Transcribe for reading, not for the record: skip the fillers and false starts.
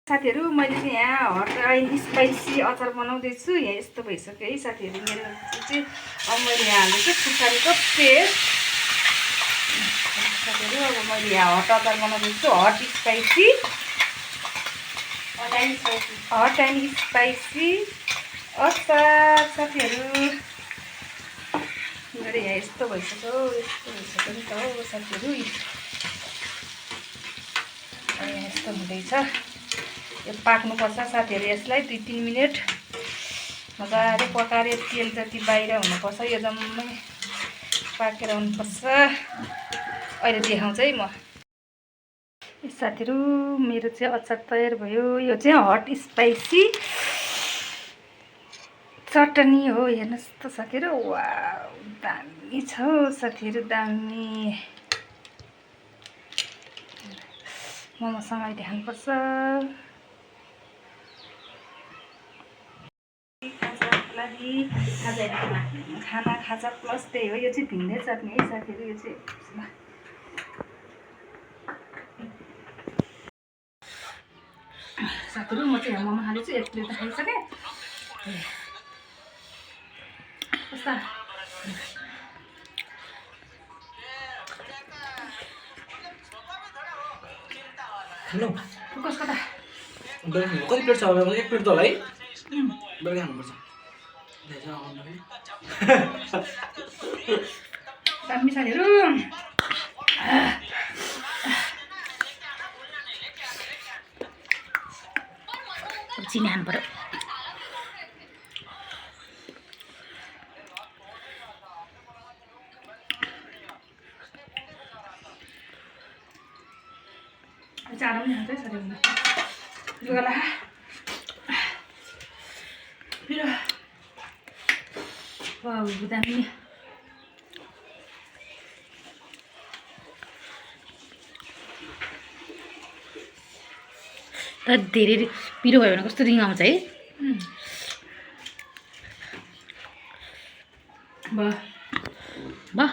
साथीहरू मैले चाहिँ यहाँ हट एन्ड स्पाइसी अचार बनाउँदैछु। यहाँ यस्तो भइसक्यो है साथीहरू। मेरो चाहिँ अब मैले यहाँ हाल्दैछु खुर्सानीको पेस्ट साथीहरू। अब मैले यहाँ हट अचार बनाउँदैछु, हट एन्ड स्पाइसी अचार साथीहरू। मेरो यहाँ यस्तो भइसक्यो नि त हो साथीहरू। यस्तो हुँदैछ, यो पाक्नुपर्छ साथीहरू। यसलाई 2-3 मिनट मजाले पकाएर तेल जति बाहिर हुनुपर्छ, यो जम्मै पाकेर हुनुपर्छ। अहिले देखाउँछु है म साथीहरू। मेरो चाहिँ अचार तयार भयो। यो चाहिँ हट स्पाइसी चटनी हो। हेर्नुहोस् त साथीहरू, वाउ दामी छ साथीहरू, दामी। मोमोसँग देखाउनुपर्छ। खाना खाजा प्लस त्यही हो। यो चाहिँ भिन्दै चट्नी है साथीहरू। यो चाहिँ साथीहरू म चाहिँ मोमो हालेछु, एक प्लेट त खाइसकेँ। कस्ता फोकस कता कति प्लेट छ? एक प्लेट त होला है, बेलुका खानुपर्छ। दामी साथीहरू। चिनी हाल्नु पर्यो। चारो पनि हाल्छ साथीहरू। लुगा फिर वाउ दामी। तर धेरै पिरो भयो भने कस्तो रिङ आउँछ है। वाह वाह।